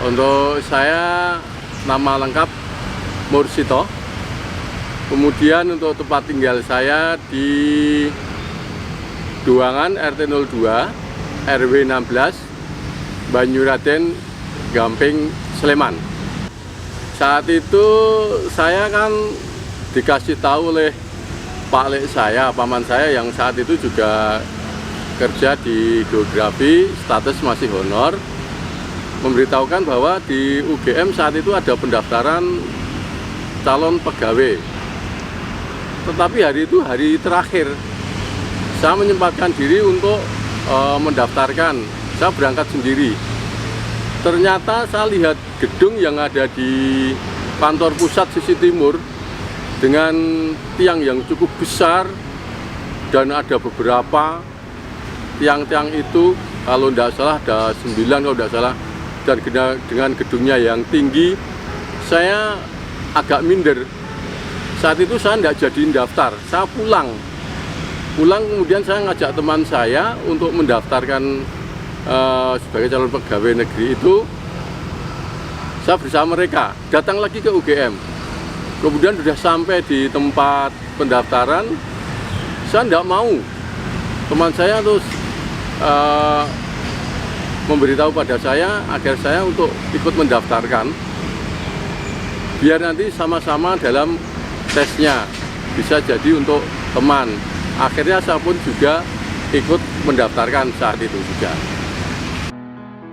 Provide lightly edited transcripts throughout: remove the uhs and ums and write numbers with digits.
Untuk saya nama lengkap Mursito. Kemudian untuk tempat tinggal saya di Duangan RT 02 RW 16 Banyuraden Gamping Sleman. Saat itu saya kan dikasih tahu oleh Pak Lek saya, paman saya yang saat itu juga kerja di geografi, status masih honor, memberitahukan bahwa di UGM saat itu ada pendaftaran calon pegawai. Tetapi hari itu hari terakhir, saya menyempatkan diri untuk mendaftarkan. Saya berangkat sendiri. Ternyata saya lihat gedung yang ada di kantor pusat sisi timur dengan tiang yang cukup besar, dan ada beberapa tiang-tiang itu, kalau tidak salah ada 9 kalau tidak salah, dan dengan gedungnya yang tinggi, saya agak minder. Saat itu saya tidak jadi daftar, saya pulang kemudian saya ngajak teman saya untuk mendaftarkan sebagai calon pegawai negeri itu. Saya bersama mereka datang lagi ke UGM, kemudian sudah sampai di tempat pendaftaran, saya tidak mau. Teman saya terus memberitahu pada saya agar saya untuk ikut mendaftarkan, biar nanti sama-sama dalam tesnya, bisa jadi untuk teman. Akhirnya saya pun juga ikut mendaftarkan saat itu juga.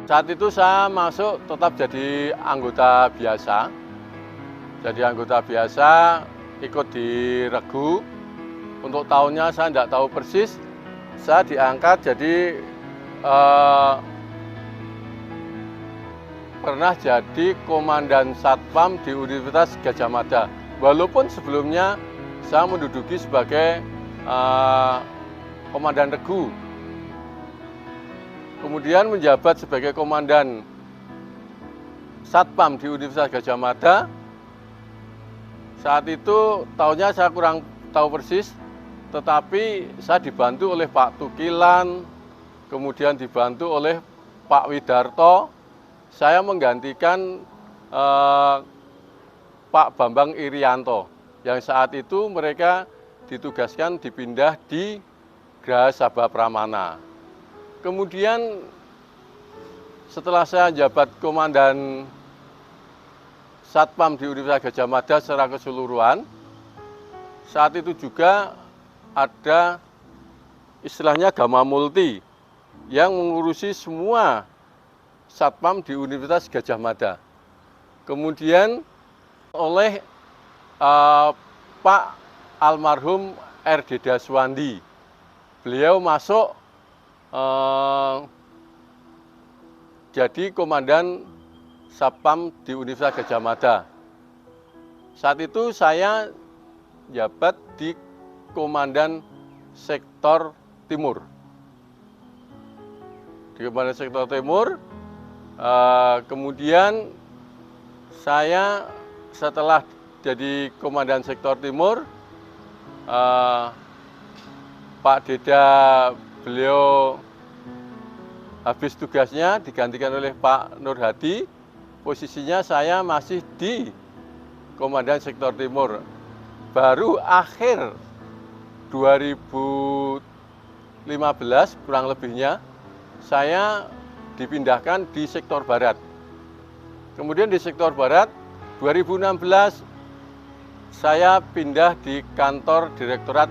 Saat itu saya masuk tetap jadi anggota biasa. Jadi anggota biasa, ikut di regu. Untuk tahunnya saya tidak tahu persis. Saya diangkat jadi pernah jadi komandan satpam di Universitas Gadjah Mada. Walaupun sebelumnya saya menduduki sebagai komandan regu. Kemudian menjabat sebagai komandan satpam di Universitas Gadjah Mada. Saat itu tahunnya saya kurang tahu persis, tetapi saya dibantu oleh Pak Tukilan, kemudian dibantu oleh Pak Widarto. Saya menggantikan Pak Bambang Irianto, yang saat itu mereka ditugaskan dipindah di Graha Sabha Pramana. Kemudian setelah saya jabat komandan satpam di Universitas Gadjah Mada secara keseluruhan, saat itu juga ada istilahnya Gama Multi yang mengurusi semua satpam di Universitas Gadjah Mada. Kemudian oleh Pak almarhum R.D. Daswandi, beliau masuk jadi komandan satpam di Universitas Gadjah Mada. Saat itu saya jabat di komandan sektor timur. Di komandan sektor timur, kemudian saya setelah jadi komandan sektor timur, Pak Deda beliau habis tugasnya digantikan oleh Pak Nur Hadi. Posisinya saya masih di komandan sektor timur. Baru akhir 2015 kurang lebihnya saya dipindahkan di sektor barat. Kemudian di sektor barat 2016 saya pindah di kantor Direktorat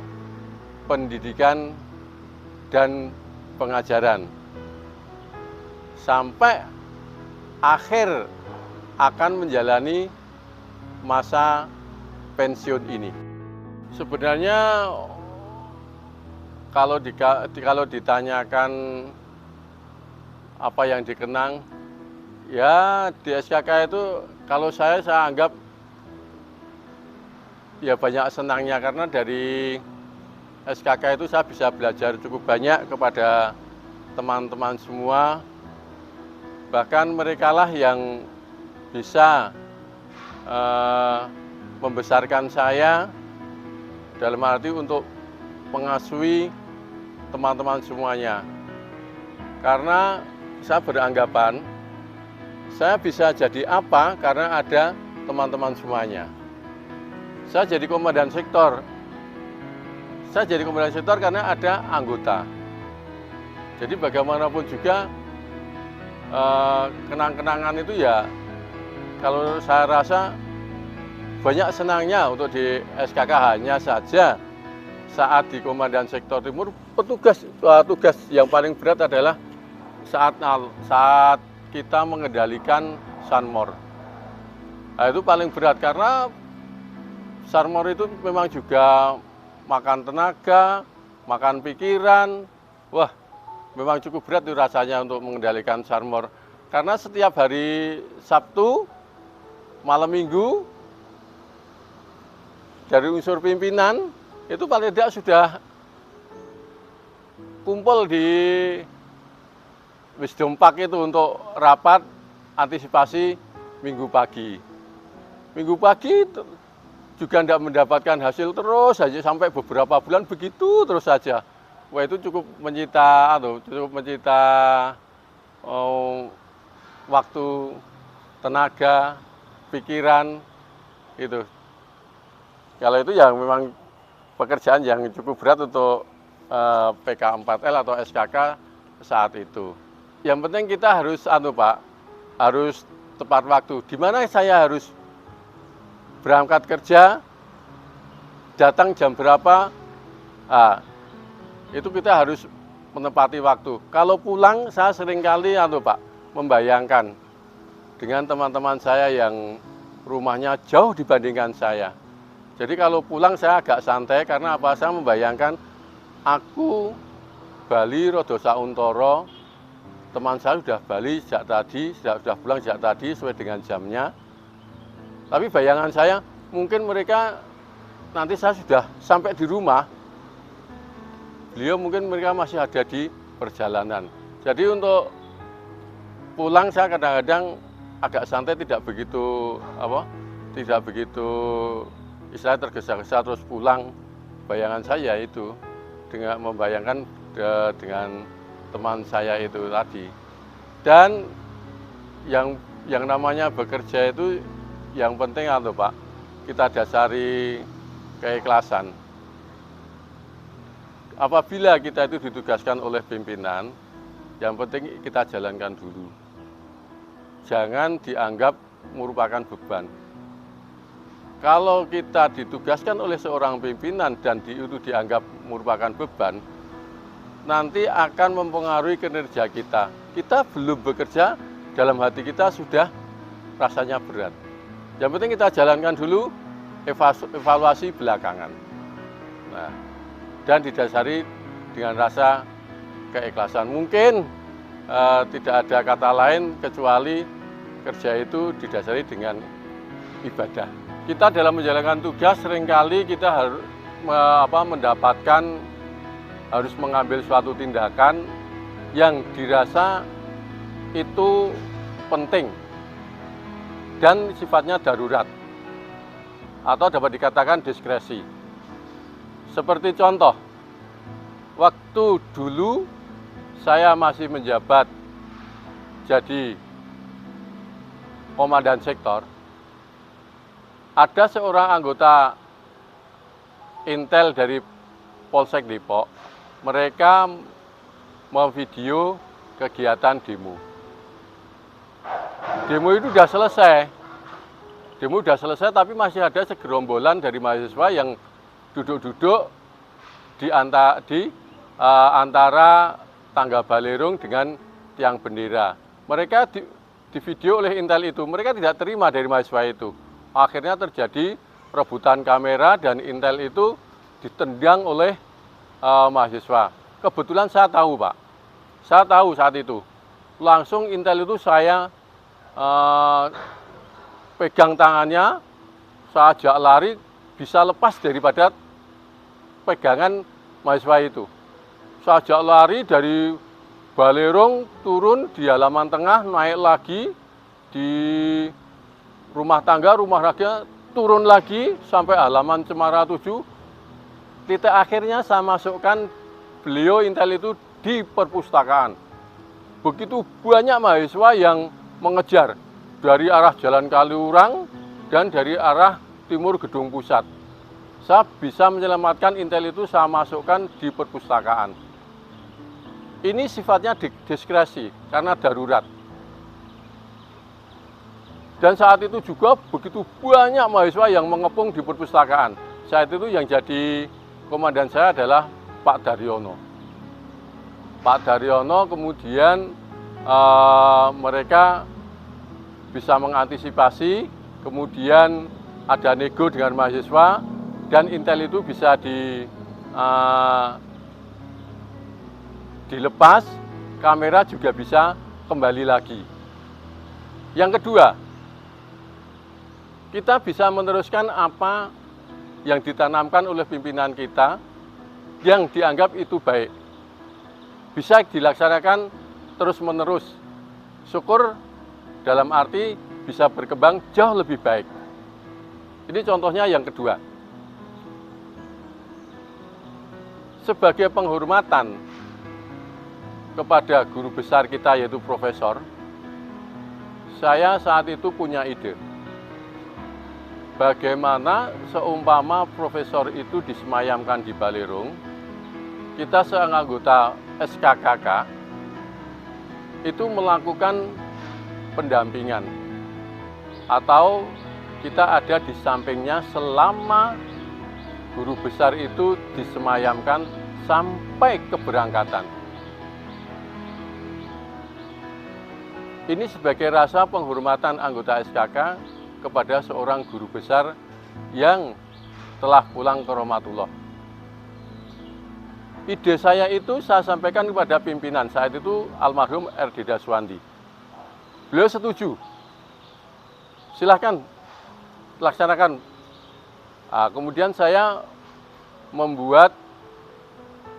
Pendidikan dan Pengajaran. Sampai akhir akan menjalani masa pensiun ini. Sebenarnya kalau ditanyakan apa yang dikenang, ya di SKK itu kalau saya anggap ya banyak senangnya, karena dari SKK itu saya bisa belajar cukup banyak kepada teman-teman semua. Bahkan merekalah yang bisa membesarkan saya dalam arti untuk mengasuhi teman-teman semuanya. Karena saya beranggapan Saya bisa jadi apa karena ada teman-teman semuanya. Saya jadi komandan sektor. Saya jadi komandan sektor karena ada anggota. Jadi bagaimanapun juga kenang-kenangan itu ya, kalau saya rasa banyak senangnya untuk di SKK. Hanya saja saat di Komandan Sektor Timur, tugas yang paling berat adalah saat kita mengendalikan Sanmor. Nah, itu paling berat karena Sanmor itu memang juga makan tenaga, makan pikiran. Wah, memang cukup berat itu rasanya untuk mengendalikan Sanmor. Karena setiap hari Sabtu, malam Minggu, dari unsur pimpinan, itu paling tidak sudah kumpul di Wisdom Park itu untuk rapat antisipasi Minggu pagi. Minggu pagi juga tidak mendapatkan hasil terus saja sampai beberapa bulan begitu terus saja. Wah, itu cukup menyita waktu, tenaga, pikiran itu. Kalau itu ya memang pekerjaan yang cukup berat untuk PK4L atau SKK saat itu. Yang penting kita harus harus tepat waktu. Di mana saya harus berangkat kerja, datang jam berapa, itu kita harus menepati waktu. Kalau pulang saya seringkali membayangkan dengan teman-teman saya yang rumahnya jauh dibandingkan saya. Jadi kalau pulang saya agak santai karena apa? Saya membayangkan aku bali rada sauntara, teman saya sudah bali sejak tadi, sudah pulang sejak tadi sesuai dengan jamnya. Tapi bayangan saya mungkin mereka nanti saya sudah sampai di rumah, beliau mungkin mereka masih ada di perjalanan. Jadi untuk pulang saya kadang-kadang agak santai, tidak begitu istilahnya tergesa-gesa terus pulang. Bayangan saya itu dengan membayangkan dengan teman saya itu tadi. Dan yang namanya bekerja itu yang penting kita dasari keikhlasan. Apabila kita itu ditugaskan oleh pimpinan, yang penting kita jalankan dulu. Jangan dianggap merupakan beban. Kalau kita ditugaskan oleh seorang pimpinan dan itu dianggap merupakan beban, nanti akan mempengaruhi kinerja kita. Kita belum bekerja, dalam hati kita sudah rasanya berat. Yang penting kita jalankan dulu, evaluasi belakangan. Nah, dan didasari dengan rasa keikhlasan. Mungkin tidak ada kata lain kecuali kerja itu didasari dengan ibadah. Kita dalam menjalankan tugas seringkali kita harus harus mengambil suatu tindakan yang dirasa itu penting dan sifatnya darurat atau dapat dikatakan diskresi. Seperti contoh, waktu dulu saya masih menjabat jadi komandan sektor, ada seorang anggota Intel dari Polsek Depok, mereka memvideo kegiatan demo. Demo itu sudah selesai, tapi masih ada segerombolan dari mahasiswa yang duduk-duduk di antara tangga balerung dengan tiang bendera. Mereka di video oleh Intel itu, mereka tidak terima dari mahasiswa itu. Akhirnya terjadi rebutan kamera dan Intel itu ditendang oleh mahasiswa. Kebetulan saya tahu, Pak. Saya tahu saat itu. Langsung Intel itu saya pegang tangannya, saya ajak lari, bisa lepas daripada pegangan mahasiswa itu. Saya ajak lari dari balerung, turun di halaman tengah, naik lagi di rumah tangga, rumah raga, turun lagi sampai halaman Cemara 7. Titik akhirnya saya masukkan beliau Intel itu di perpustakaan. Begitu banyak mahasiswa yang mengejar. dari arah Jalan Kaliurang dan dari arah timur Gedung Pusat. Saya bisa menyelamatkan intel itu saya masukkan di perpustakaan. Ini sifatnya diskresi karena darurat. Dan saat itu juga begitu banyak mahasiswa yang mengepung di perpustakaan. Saat itu yang jadi komandan saya adalah Pak Daryono. Pak Daryono kemudian mereka bisa mengantisipasi, kemudian ada nego dengan mahasiswa, dan intel itu bisa dilepas, kamera juga bisa kembali lagi. Yang kedua, kita bisa meneruskan apa yang ditanamkan oleh pimpinan kita yang dianggap itu baik. Bisa dilaksanakan terus-menerus. Syukur dalam arti bisa berkembang jauh lebih baik. Ini contohnya yang kedua. Sebagai penghormatan kepada guru besar kita yaitu profesor, saya saat itu punya ide. Bagaimana seumpama profesor itu disemayamkan di Balerung, kita seanggota SKKK itu melakukan pendampingan atau kita ada di sampingnya selama guru besar itu disemayamkan sampai keberangkatan. Ini sebagai rasa penghormatan anggota SKK kepada seorang guru besar yang telah pulang ke rahmatullah. Ide saya itu saya sampaikan kepada pimpinan saat itu almarhum R.D. Daswandi. Beliau setuju. Silahkan laksanakan. Nah, kemudian saya membuat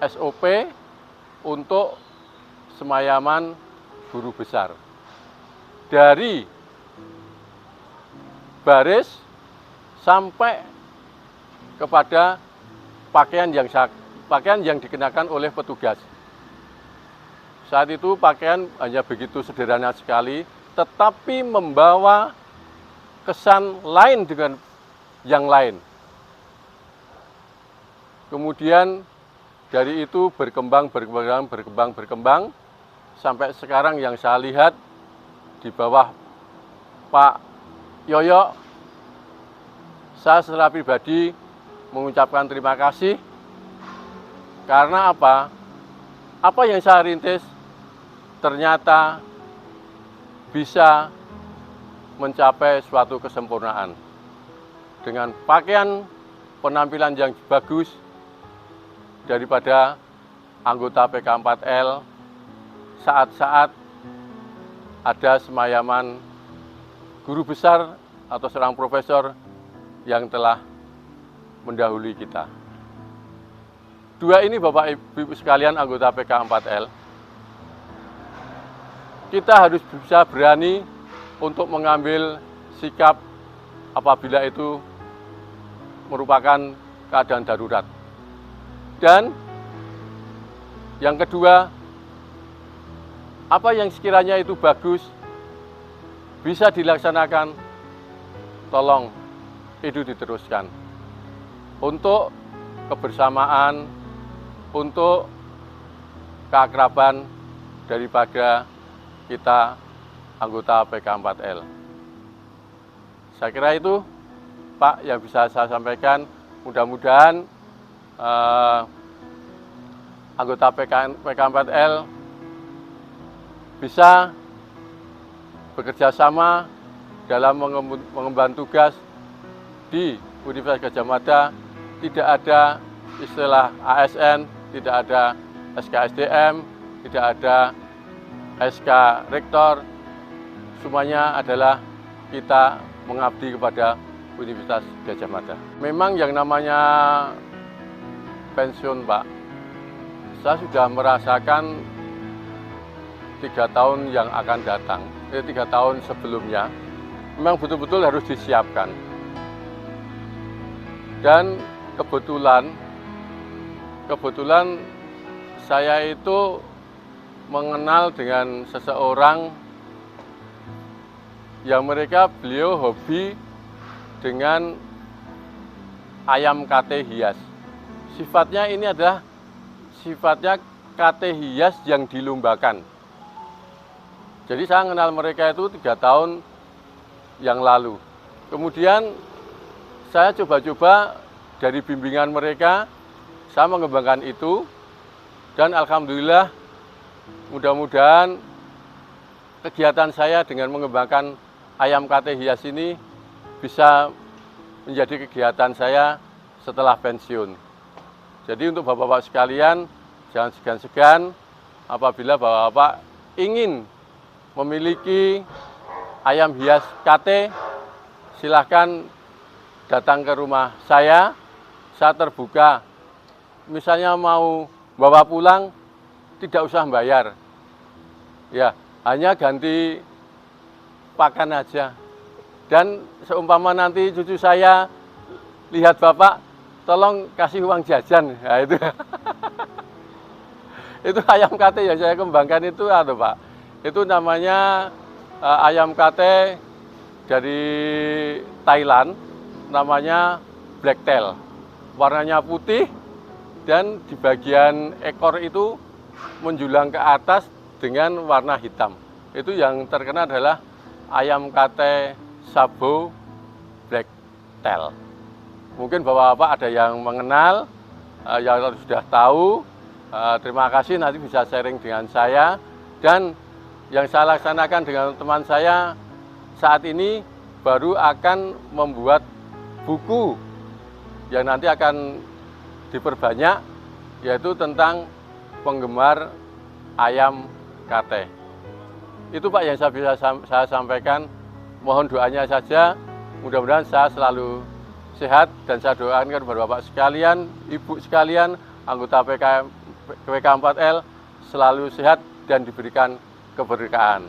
SOP untuk semayaman guru besar. Dari baris sampai kepada pakaian yang dikenakan oleh petugas. Saat itu pakaian hanya begitu sederhana sekali, tetapi membawa kesan lain dengan yang lain. Kemudian dari itu berkembang sampai sekarang yang saya lihat di bawah Pak Yoyo, saya secara pribadi mengucapkan terima kasih karena apa? Apa yang saya rintis ternyata bisa mencapai suatu kesempurnaan. Dengan pakaian penampilan yang bagus daripada anggota PK4L saat-saat ada semayaman guru besar atau seorang profesor yang telah mendahului kita. Dua ini Bapak Ibu sekalian anggota PK4L, kita harus bisa berani untuk mengambil sikap apabila itu merupakan keadaan darurat. Dan yang kedua, apa yang sekiranya itu bagus, bisa dilaksanakan, tolong itu diteruskan. Untuk kebersamaan, untuk keakraban daripada kita anggota PK4L. Saya kira itu, Pak, yang bisa saya sampaikan. Mudah-mudahan anggota PK4L bisa bekerja sama dalam mengemban tugas di Universitas Gadjah Mada. Tidak ada istilah ASN, tidak ada SKSDM, tidak ada SK Rektor. Semuanya adalah kita mengabdi kepada Universitas Gadjah Mada. Memang yang namanya pensiun, Pak, saya sudah merasakan 3 tahun yang akan datang. 3 tahun sebelumnya memang betul-betul harus disiapkan. Dan kebetulan saya itu mengenal dengan seseorang yang beliau hobi dengan ayam kate hias. Sifatnya ini adalah sifatnya kate hias yang dilombakan. Jadi saya kenal mereka itu 3 tahun yang lalu. Kemudian saya coba-coba dari bimbingan mereka, saya mengembangkan itu, dan alhamdulillah mudah-mudahan kegiatan saya dengan mengembangkan ayam kate hias ini bisa menjadi kegiatan saya setelah pensiun. Jadi untuk bapak-bapak sekalian, jangan segan-segan apabila bapak-bapak ingin memiliki ayam hias kate, silahkan datang ke rumah saya terbuka. Misalnya mau bawa pulang, tidak usah bayar. Ya, hanya ganti pakan aja. Dan seumpama nanti cucu saya lihat bapak, tolong kasih uang jajan. Nah, itu. Itu ayam kate yang saya kembangkan itu Pak. Itu namanya ayam kate dari Thailand, namanya blacktail. Warnanya putih dan di bagian ekor itu menjulang ke atas dengan warna hitam. Itu yang terkenal adalah ayam kate Sabo blacktail. Mungkin bapak-bapak ada yang mengenal, yang sudah tahu. Terima kasih, nanti bisa sharing dengan saya. Dan yang saya laksanakan dengan teman saya saat ini baru akan membuat buku yang nanti akan diperbanyak, yaitu tentang penggemar ayam kate. Itu Pak yang saya sampaikan. Mohon doanya saja, mudah-mudahan saya selalu sehat, dan saya doakan kepada Bapak sekalian, Ibu sekalian, anggota PK4L selalu sehat dan diberikan keberkahan.